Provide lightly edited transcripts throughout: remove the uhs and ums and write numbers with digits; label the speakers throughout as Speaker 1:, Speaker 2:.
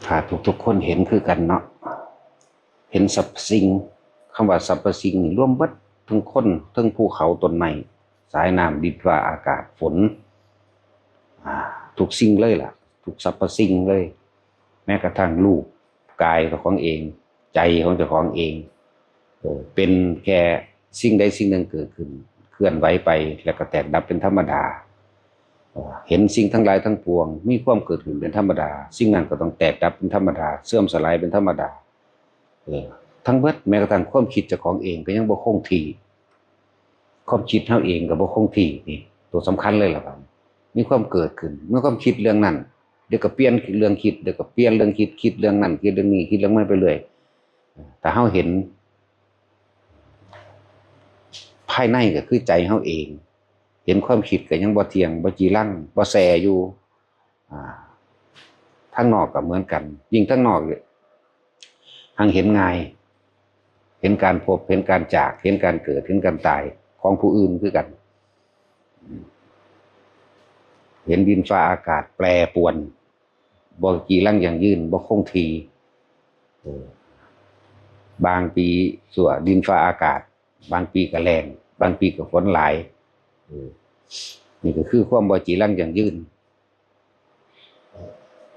Speaker 1: ถ้าทุกคนเห็นคือกันเนาะเห็นสรรพสิ่งคำว่าสรรพสิ่งนี่รวมเบิดทั้งคนทั้งภูเขาต้นไม้สายน้ำดินฟ้าอากาศฝนทุกสิ่งเลยล่ะทุกสรรพสิ่งเลยแม้กระทั่งรูปกายของเองใจของเจ้าของเองเป็นแค่สิ่งใดสิ่งหนึ่งเกิดขึ้นเคลื่อนไหวไปแล้วก็แตกดับเป็นธรรมดาเห็นสิ่งทั้งหลายทั้งปวงมีความเกิดขึ้นเป็นธรรมดาสิ่งนั้นก็ต้องแตกดับเป็นธรรมดาเสื่อมสลายเป็นธรรมดาทั้งเบิดแม้กระทั่งความคิดเจ้าของเองก็ยังบ่คงที่ความคิดเฮาเองก็บ่คงที่นี่ตัวสำคัญเลยล่ะครับมีความเกิดขึ้นเมื่อความคิดเรื่องนั้นเดี๋ยวก็เปลี่ยนเรื่องคิดเดี๋ยวก็เปลี่ยนเรื่องคิดเรื่องนั้นคิดเรื่องนี้คิดเรื่องนั้นไปเรื่อยแต่เฮาเห็นภายในก็คือใจเฮาเองเห็นความคิดก็ยังบ่เที่ยงบ่จีรังบ่แสอยู่ทั้งนอกก็เหมือนกันยิ่งทั้งนอกหังเห็นง่ายเห็นการพบเห็นการจากเห็นการเกิดเห็นการตายของผู้อื่นคือกันเห็นดินฟ้าอากาศแปรปรวนบ่จีรังอย่างยืนบ่คงที่บางปีสั่วดินฟ้าอากาศบางปีก็แรงบางปีก็ฝนหลายนี่ก็คือความบ่จีรังอย่างยืน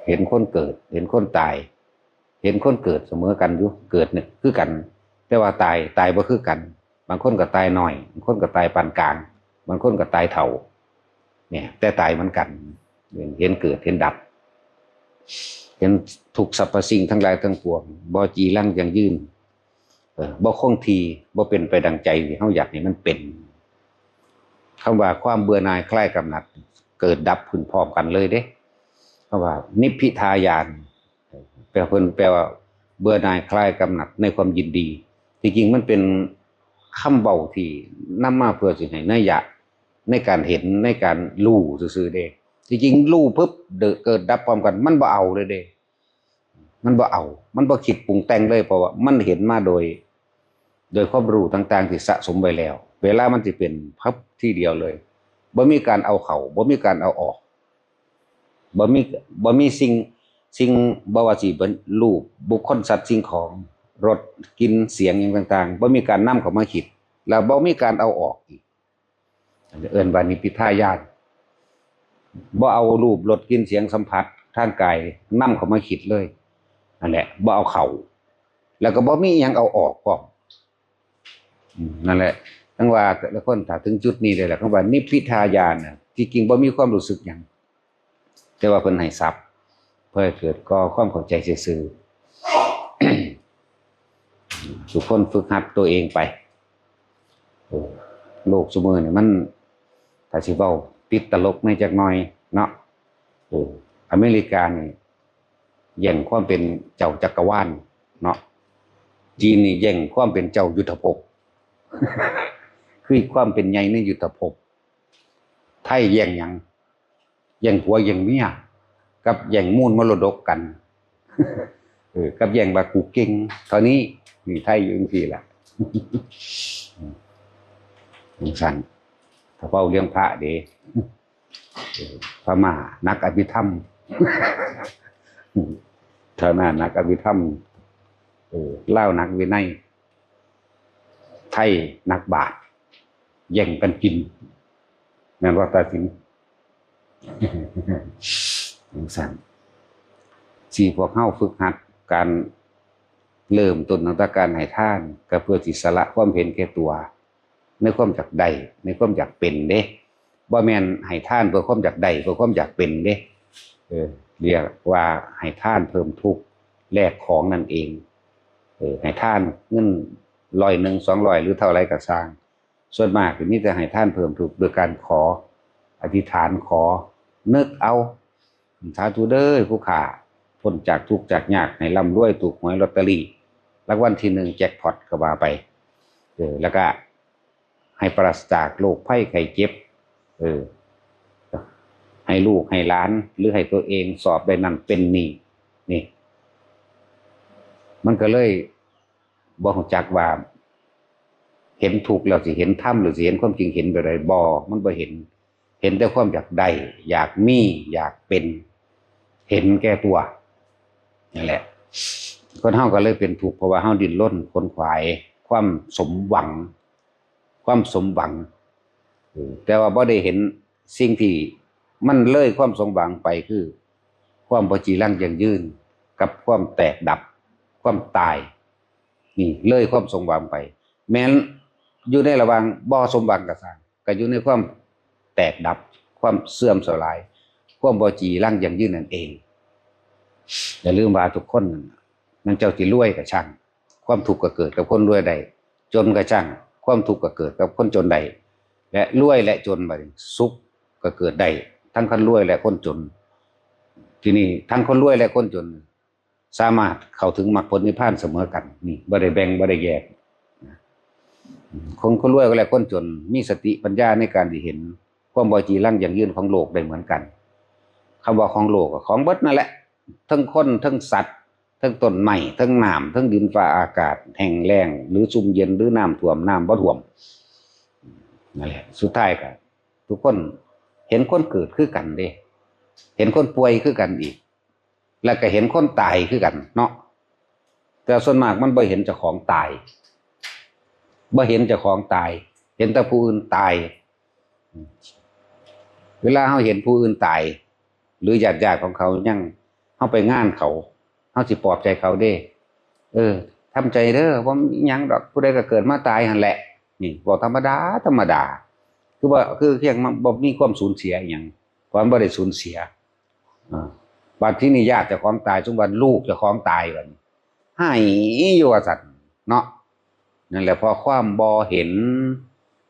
Speaker 1: เห็นคนเกิดเห็นคนตายเห็นคนเกิดเสมอกันอยู่เกิดเนี่ยคือกันแต่ว่าตายบ่คือกันบางคนก็ตายน้อยบางคนก็ตายปานกลางบางคนก็ตายเฒ่าเนี่ยแต่ตายเหมือนกันเห็นเกิดเห็นดับเห็นทุกสรรพสิ่งทั้งหลายทั้งปวงบ่จีรังอย่างยืนบ่คงที่บ่เป็นไปดังใจที่เฮาอยากให้มันเป็นคำว่าความเบื่อหน่ายคลายกำหนัดเกิดดับขึ้นพร้อมกันเลยเด้คำว่านิพพิทายานแปลว่าเบื่อหน่ายคลายกำหนัดในความยินดีจริงๆมันเป็นคำเบาที่นำมาเพื่อสิให้นัยยะในการเห็นในการรู้ซื่อๆเด้จริงๆรู้ปุ๊บเกิดดับพร้อมกันมันบ่เอาเลยเด้มันบ่เอามันบ่คิดปรุงแต่งเลยเพราะว่ามันเห็นมาโดยความรู้ต่างๆที่สะสมไว้แล้วเวลามันสิเป็นพับที่เดียวเลยบ่มีการเอาเข้าบ่มีการเอาออกบ่มีสิ่งบ่ว่าสิเป็นรูปบุคคลสัตว์สิ่งของรสกลิ่นเสียงอย่างต่างๆบ่มีการนำเข้ามาคิดแล้วบ่มีการเอาออกอีกเอิ้นว่านิพพิทายานบ่เอารูปรสกลิ่นเสียงสัมผัสทางกายนำเข้ามาคิดเลยนั่นแหละบ่เอาเข้าแล้วก็บ่มีหยังเอาออกพร้อมนั่นแหละทั้งว่าแต่ละคนถ้าถึงจุดนี้เลยแหละคำว่านิพพิทายานน่ะที่จริงบ่มีความรู้สึกหยังแต่ว่าเพิ่นให้ทรัพย์เพื่อเกิดก่อความเข้าใจซื่อๆทุกคนฝึกหัดตัวเองไปโลกซุมื้อนี่มันถ้าสิเว้าติดตลกในจักหน่อยเนาะอเมริกานี่แย่งความเป็นเจ้าจักรวาลเนาะจีนนี่แย่งความเป็นเจ้ายุทธภพคือความเป็นใหญ่ในยุทธภพไทยแย่งหยังแย่งผัวแย่งเมียกับแย่งมูลมรดกกันกับแย่งว่ากูเก่งเท่านี้นี่ไทยอยู่จังซี่ล่ะสั่นถ้าเว้าเรื่องพระเด้พม่านักอภิธรรมเท่านั้นนักอภิธรรมลาวนักวินัยไทยนักบาตรแย่งกันกินแม่นว่าตาสินสั่นสิพวกเฮาฝึกหัดการเริ่มต้นตั้งแต่การให้ทานก็เพื่อสิสละความเห็นแก่ตัวในความอยากได้ในความอยากเป็นเด้บ่แม่นให้ทานเพื่อความอยากได้เพื่อความอยากเป็นเด้เรียกว่าให้ทานเพิ่มทุกข์แลกของนั่นเองให้ทานเงิน100 200หรือเท่าไรก็สร้างส่วนมากมีแต่ให้ทานเพิ่มทุกข์โดยการขออธิษฐานขอนึกเอาสาธุเด้อผู้ข้าพ้นจากทุกข์จากยากให้ร่ำรวยถูกหวยลอตเตอรี่รางวัลที่1แจ็คพอตก็ว่าไปแล้วก็ให้ปราศจากโรคภัยไข้เจ็บให้ลูกให้หลานหรือให้ตัวเองสอบได้นั่นเป็นนี่มันก็เลยบ่รู้จักว่าเห็นทุกข์แล้วสิเห็นธรรมหรือสิเห็นความจริงเห็นแบบใดบ่มันบ่เห็นแต่ความอยากได้อยากมีอยากเป็นเห็นแก่ตัว นั่นแหละคนเฮาก็เลยเป็นทุกข์เพราะว่าเฮาดิ้นรนขนขวายความสมหวังความสมหวังแต่ว่าบ่ได้เห็นสิ่งที่มันเลยความสมหวังไปคือความบ่จีรังยั่งยืนกับความแตกดับความตายนี่เลยความสมหวังไปแม้นอยู่ในระหว่างบ่สมหวังก็ตามก็อยู่ในความแตกดับความเสื่อมสลายความบ่จีรังยั่งยืนนั่นเองอย่าลืมว่าทุกคนนั่นเจ้าที่รวยก็ช่างความทุกข์ก็เกิดกับคนรวยใดจนก็ช่างความทุกข์ก็เกิดกับคนจนใดและรวยและจนบัดนี้สุขก็เกิดได้ทั้งคนรวยและคนจนที่นี่ทั้งคนรวยและคนจนสามารถเข้าถึงมรรคผลนิพพานเสมอกันนี่บ่ได้แบ่งบ่ได้แยกคนรวยและคนจนมีสติปัญญาในการที่เห็นความบ่จีรังยั่งยืนของโลกได้เหมือนกันคำว่าของโลกก็ของเบิดนั่นแหละทั้งคนทั้งสัตว์ทั้งต้นไม้ทั้งน้ำทั้งดินฟ้าอากาศแห้งแล้งหรือซุ่มเย็นหรือน้ำท่วมน้ำบ่ท่วมนั่นแหละสุดท้ายก็ทุกคนเห็นคนเกิดคือกันเด้เห็นคนป่วยคือกันอีกแล้วก็เห็นคนตายคือกันเนาะแต่ส่วนมากมันบ่เห็นเจ้าของตายบ่เห็นเจ้าของตายเห็นแต่ผู้อื่นตายเวลาเฮาเห็นผู้อื่นตายหรือญาติของเขายังเฮาไปงานเขาเฮาสิปลอบใจเขาเด้ทำใจเด้อบ่มีหยังดอกผู้ใดก็เกิดมาตายหั่นแหละนี่บ่ธรรมดาคือว่าคือเพียงบ่มีความสูญเสียอีหยังความบ่ได้สูญเสียบัดที่นี่ญาติเจ้าของตายซุมวันลูกเจ้าของตายบัดนี้ให้อยู่ว่าซั่นเนาะนั่นแหละพอความบ่เห็น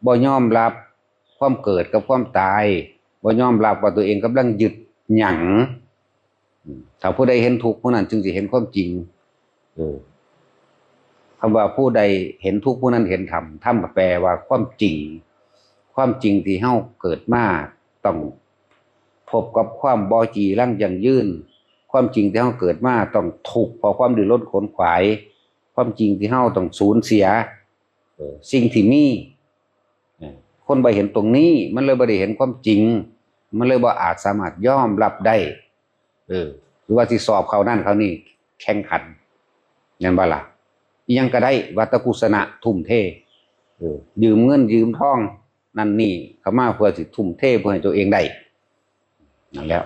Speaker 1: บ่ยอมรับความเกิดกับความตายบ่ยอมรับว่าตัวเองกำลังยึดหยังถ้าผู้ใดเห็นทุกข์ผู้นั้นจึงสิเห็นความจริงคำว่าผู้ใดเห็นทุกข์ผู้นั้นเห็นธรรมธรรมแปลว่าความจริงที่เฮาเกิดมาต้องพบกับความบ่จีรังยั่งยืนความจริงที่เฮาเกิดมาต้องทุกข์เพราะความดิ้นรนขนขวายความจริงที่เฮาต้องสูญเสียสิ่งที่มีคนบ่เห็นตรงนี้มันเลยบ่ได้เห็นความจริงมันเลยบ่อาจสามารถยอมรับได้หรือว่าสิสอบเขานั่นเขานี่แข่งขันนั่นบ่ล่ะอีหยังก็ได้วัตกุศนะทุ่มเทยืมเงินยืมทองนั่นนี่เข้ามาเพื่อสิทุ่มเทเพื่อให้ตัวเองได้นั่นแล้ว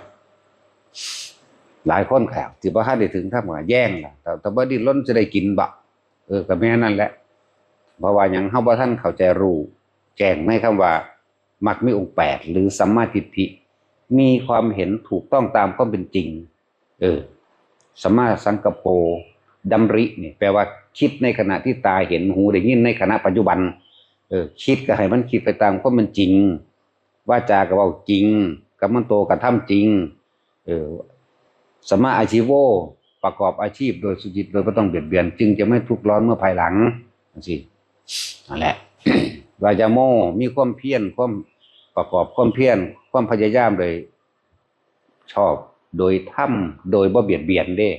Speaker 1: หลายคนแขกที่บ่ทันได้ถึงถ้าว่าแย่งล่ะแต่บ่ดิ้นรนจะได้กินบ่ก็แม่นั่นแหละเพราะว่าหยังเฮาบ่ทันเข้าใจรู้แจ้งในคำว่ามรรคมีองค์8หรือสัมมาทิฏฐิมีความเห็นถูกต้องตามความเป็นจริงสัมมาสังกัปโปดำรินี่แปลว่าคิดในขณะที่ตาเห็นหูได้ยินในขณะปัจจุบันคิดก็ให้มันคิดไปตามความเป็นจริงวาจาก็เว้าจริงกัมมันโตก็ทำจริงสัมมาอาชีโวประกอบอาชีพโดยสุจริตโดยบ่ต้องเบียดเบียนจึงจะไม่ทุกข์ร้อนเมื่อภายหลังจังซี่นั่นแหละ วายาโมมีความเพียรความประกอบความเพียรความพยายามโดยชอบโดยทำโดยบ่เบียดเบียนเด้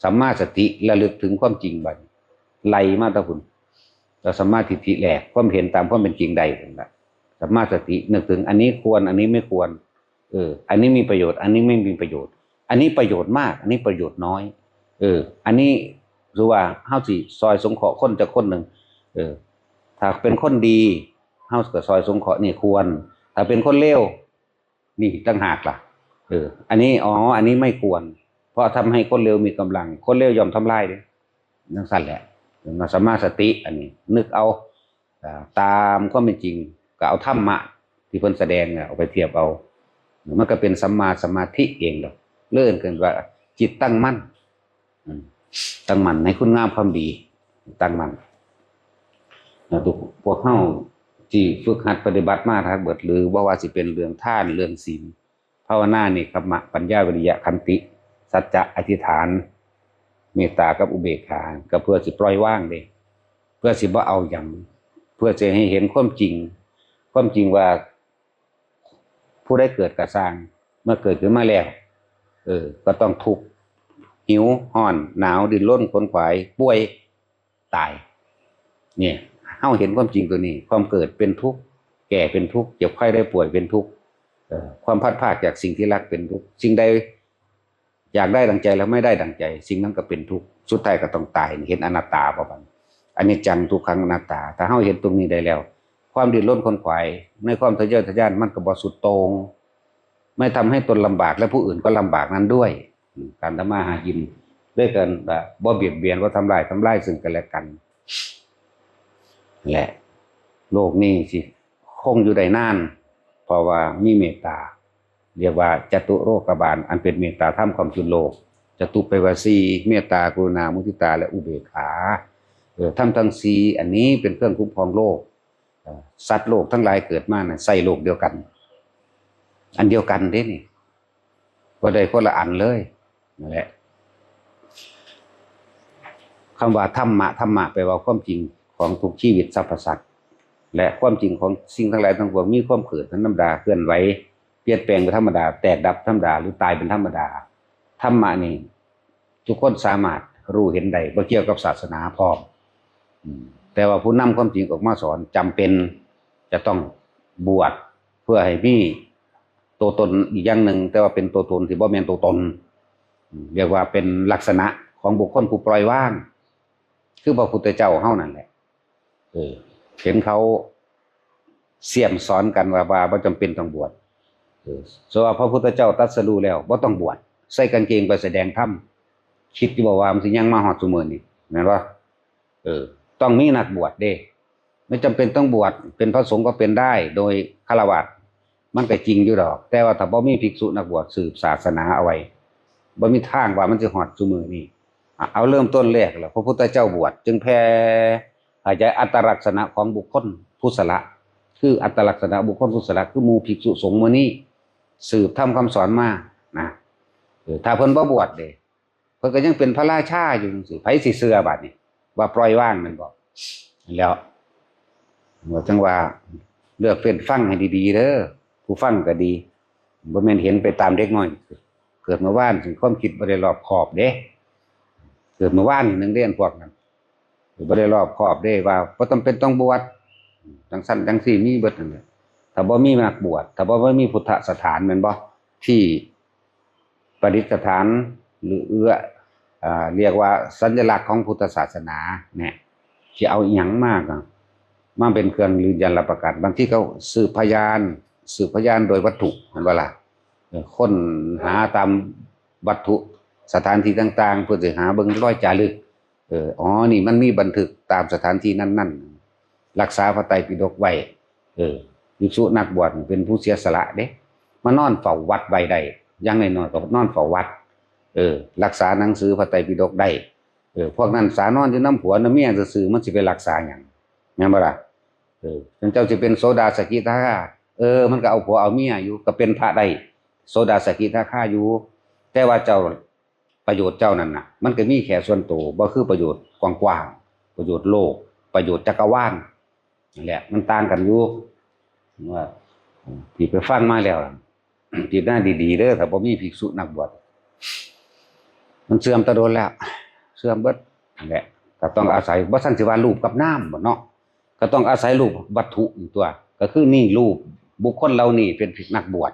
Speaker 1: สัมมาสติระลึกถึงความจริงบัดไล่มาตะพุ่นแต่สัมมาทิฏฐิแหลกความเห็นตามความเป็นจริงใดพุ่นล่ะสัมมาสตินึกถึงอันนี้ควรอันนี้ไม่ควรอันนี้มีประโยชน์อันนี้ไม่มีประโยชน์อันนี้ประโยชน์มากอันนี้ประโยชน์น้อยอันนี้คือว่าเฮาสิซอยสงเคราะห์คนจักคนนึงถ้าเป็นคนดีเฮาก็ซอยสงเคราะห์นี่ควรถ้าเป็นคนเลวนี่ต่างหากล่ะอันนี้อันนี้ไม่ควรเพราะทำให้คนเลวมีกำลังคนเลวยอมทำลายเด้จังซั่นแหละสัมมาสติอันนี้นึกเอาตามความเป็นจริงก็เอาธรรมะที่เพิ่นแสดงเอาไปเทียบเอามันก็เป็นสัมมาสมาธิเองดอกเลื่อนกันว่าจิตตั้งมั่นในคุณงามความดีตั้งมั่นทุกพวกเฮาที่ฝึกหัดปฏิบัติมาทั้งเบิดหรือว่าสิเป็นเรื่องทานเรื่องศีลภาวนานี่คัมมะปัญญาวิริยะขันติสัจจะอธิษฐานเมตตากับอุเบกขาก็เพื่อสิปล่อยวางเด้เพื่อสิบ่เอาหยังเพื่อจะให้เห็นความจริงว่าผู้ได้เกิดก็สร้างเมื่อเกิดขึ้นมาแล้วก็ต้องทุกข์หิวร้อนหนาวดิ้นรนขนขวายป่วยตายเนี่ยเฮาเห็นความจริงตัวนี้ความเกิดเป็นทุกข์แก่เป็นทุกข์เจ็บไข้ได้ป่วยเป็นทุกข์ความพัดพรากจากสิ่งที่รักเป็นทุกข์สิ่งใด อยากได้ดังใจแล้วไม่ได้ดังใจ สิ่งนั้นก็เป็นทุกข์สุดท้ายก็ต้องตายเห็นอนัตตาประมาณอันนี้จังทุกขังอนัตตาถ้าเฮาเห็นตรงนี้ได้แล้วความดิ้นรนขนขวายในความทะเยอทะยานมันก็บ่สุดโต่งไม่ทำให้ตนลำบากและผู้อื่นก็ลำบากนั้นด้วยการทำมาหากินด้วยกันบ่เบียดเบียนบ่ทำลายซึ่งกันและกันแหละโลกนี้สิคงอยู่ได้นานเพราะว่ามีเมตตาเรียกว่าจตุโลกบาลอันเป็นเมตตาธรรมความจุนโลกจตุปวสีเมตตากรุณามุทิตาและอุเบกขาธรรมทั้งสี่อันนี้เป็นเครื่องคุ้มครองโลกสัตว์โลกทั้งหลายเกิดมาน่ะใส่โลกเดียวกันอันเดียวกันเด้นี่บ่ได้คนละอันเลยนั่นแหละคำว่าธรรมะแปลว่าความจริงของทุกชีวิตสรรพสัตว์และความจริงของสิ่งทั้งหลายทั้งปวงมีความเกิดเป็นธรรมดาเคลื่อนไหวเปลี่ยนแปลงเป็นธรรมดาแตกดับธรรมดาหรือตายเป็นธรรมดาธรรมะนี่ทุกคนสามารถรู้เห็นได้บ่เกี่ยวกับศาสนาพร้อมแต่ว่าผู้นำความจริงออกมาสอนจำเป็นจะต้องบวชเพื่อให้มีตัวตนอีกอย่างหนึ่งแต่ว่าเป็นตัวตนที่บ่แม่นตัวตนเรียกว่าเป็นลักษณะของบุคคลผู้ปล่อยวางคือพระพุทธเจ้าเฮานั่นแหละเห็นเขาเสี่ยมสอนกันว่าบ่จำเป็นต้องบวชส่วนพระพุทธเจ้าตรัสรู้แล้วบ่ต้องบวชใส่กางเกงไปแสดงธรรมคิดอยู่บ่ว่ามันสิยังมาฮอดซุมื้อนี้แม่นบ่ต้องมีนักบวชเด้ไม่จำเป็นต้องบวชเป็นพระสงฆ์ก็เป็นได้โดยฆราวาสมันก็จริงอยู่ดอกแต่ว่าถ้าบ่มีภิกษุนักบวชสืบศาสนาเอาไว้บ่มีทางว่ามันสิฮอดซุมื้อนี้เอาเริ่มต้นแรกแล้วพระพุทธเจ้าบวชจึงแผ่ขยายอัตลักษณะของบุคคลผู้สละคืออัตลักษณะบุคคลผู้สละคือหมู่ภิกษุสงฆ์มื้อนี้สืบทำคำสอนมานะถ้าเพิ่นบ่บวชเด้เพิ่นก็ยังเป็นพระราชาอยู่จังซี่ไผสิเชื่อบัดนี้ว่าปล่อยว่างแม่นบ่แล้วว่าจังว่าเลือกเฟ้นฟังให้ดีๆเด้อผู้ฟังก็ดีบ่แม่นเห็นไปตามเด็กน้อยเกิดเมื่อวานถึงความคิดบ่ได้รอบคอบเด้เกิดเมื่อวานนึงเรียนพวกนั้นบ่ได้รอบคอบเด้ว่าบ่จำเป็นต้องบวชจังซั่นจังซี่มีเบิดนั่นแหละถ้าบ่มีนักบวชถ้าบ่มีพุทธสถานแม่นบ่ที่ประดิษฐานหรือเรียกว่าสัญลักษณ์ของพุทธศาสนาเนี่ยสิเอาอีหยังมากมาเป็นเครื่องยืนยันรับประกันบางที่เขาสืบพยานโดยวัตถุเห็นบ่ล่ะค้นหาตามวัตถุสถานที่ต่างๆเพื่อจะหาเบิ่งรอยจารึกนี่มันมีบันทึกตามสถานที่นั้นๆรักษาพระไตรปิฎกไว้ภิกษุนักบวชเป็นผู้เสียสละเด้มานอนเฝ้าวัดไว้ได้อย่างน้อยๆก็นอนเฝ้าวัดรักษาหนังสือพระไตรปิฎกได้พวกนั้นสานอนอยู่น้ำผัวน้ำเมียซื่อๆมันสิไปรักษาหยังแม่นบ่ล่ะถึงเจ้าสิเป็นโสดาสกิทาคามันก็เอาผัวเอาเมียอยู่ก็เป็นพระได้โสดาสกิทาคาอยู่แต่ว่าเจ้าประโยชน์เจ้านั่นน่ะมันก็มีแค่ส่วนตัวบ่คือประโยชน์กว้างๆประโยชน์โลกประโยชน์จักรวาลนั่นแหละมันต่างกันอยู่ว่าที่ไปฟังมาแล้วพิจารณาดีๆเด้อถ้าบ่มีภิกษุนักบวชมันเสื่อมตะโดนแล้วเสื่อมเบิดนั่นแหละก็ต้องอาศัยบ่ซั่นสิว่ารูปกับนามบ่เนาะก็ต้องอาศัยรูปวัตถุอีกตัวก็คือนี่รูปบุคคลเหล่านี้เป็นนักบวช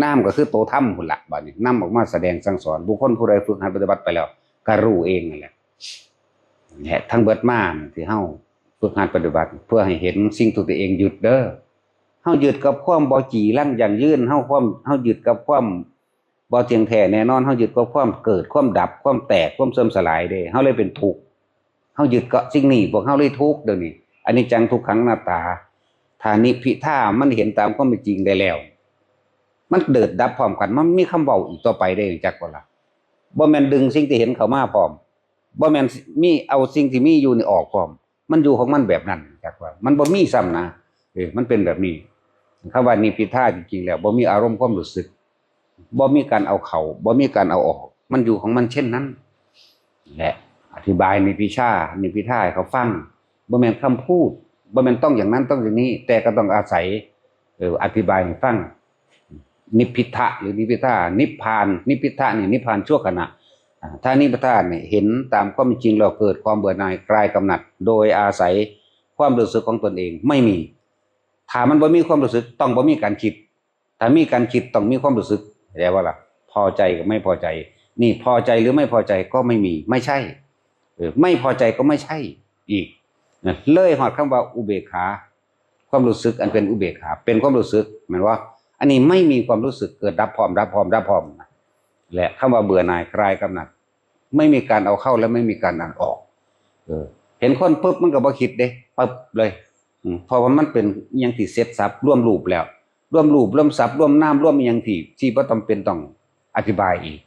Speaker 1: นามก็คือโตธรรมพุ่นล่ะบัดนี้นำออกมาแสดงสั่งสอนบุคคลผู้ใดฝึกหัดปฏิบัติไปแล้วก็รู้เองนั่นแหละเนี่ยทั้งเบิดมาที่เฮาฝึกหัดปฏิบัติเพื่อให้เห็นสิ่งที่ตัวเองหยุดเด้อเฮาหยุดกับความบ่จีรังอย่างยืนเฮาหยุดกับความบ่เที่ยงแท้แน่นอนเฮาหยุดกับความเกิดความดับความแตกความเสื่อมสลายเด้เฮาเลยเป็นทุกข์เฮาหยุดกับสิ่งนี้พวกเฮาเลยทุกข์เดี๋ยวนี้อนิจจังทุกขังอนัตตาถ้านิพพิทามันเห็นตามความเป็นจริงได้แล้วมันเกิดดับพร้อมกันมันมีคำเว้าอีกต่อไปได้จักบ่ล่ะบ่แม่นดึงสิ่งที่เห็นเข้ามาพร้อมบ่แม่นมีเอาสิ่งที่มีอยู่นี่ออกพร้อมมันอยู่ของมันแบบนั้นจักว่ามันบ่มีซ้ำนะมันเป็นแบบนี้คำว่านิพพิทาจริงๆแล้วบ่มีอารมณ์ความรู้สึกบ่มีการเอาเข้าบ่มีการเอาออกมันอยู่ของมันเช่นนั้นแหละอธิบายนิพพิทาให้เขาฟังบ่แม่นคำพูดบ่แม่นต้องอย่างนั้นต้องอย่างนี้แต่ก็ต้องอาศัยอธิบายให้ฟังนิพพิทะหรือนิพพิทานิพพานนิพพิทะนี่นิพพานชั่วขณะถ้านิพพิทาเนี่ยเห็นตามความจริงเราเกิดความเบื่อหน่ายคลายกำหนัดโดยอาศัยความรู้สึกของตนเองไม่มีถ้ามันบ่มีความรู้สึกต้องบ่มีการคิดถ้ามีการคิดต้องมีความรู้สึกเข้าใจบ่ล่ะ พอใจกับไม่พอใจนี่พอใจหรือไม่พอใจก็ไม่มีไม่ใช่ไม่พอใจก็ไม่ใช่อีกเลยหอดคำว่าอุเบกขาความรู้สึกอันเป็นอุเบกขาเป็นความรู้สึกหมายว่าอันนี้ไม่มีความรู้สึกเกิดดับพร้อมดับพร้อมดับพร้อมและคำว่าเบื่อหน่ายคลายกำหนัดไม่มีการเอาเข้าและไม่มีการเอาออกเห็นคนปุ๊บมันก็บ่คิดเด้ปุ๊บเลยเพราะว่ามันเป็นอย่างที่เซ็ตซับร่วมรูปแล้วร่วมรูปร่วมซับร่วมน้ำร่วมอย่างที่บ่ต้องเป็นต้องอธิบายอีก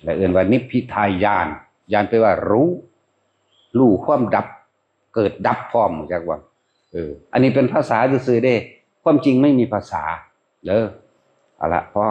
Speaker 1: และเอื่นว่านิพพิทายานญาณแปลว่ารู้ความดับเกิดดับพร้อมจากว่าอันนี้เป็นภาษาซื่อๆเด้ความจริงไม่มีภาษาเอาละพอ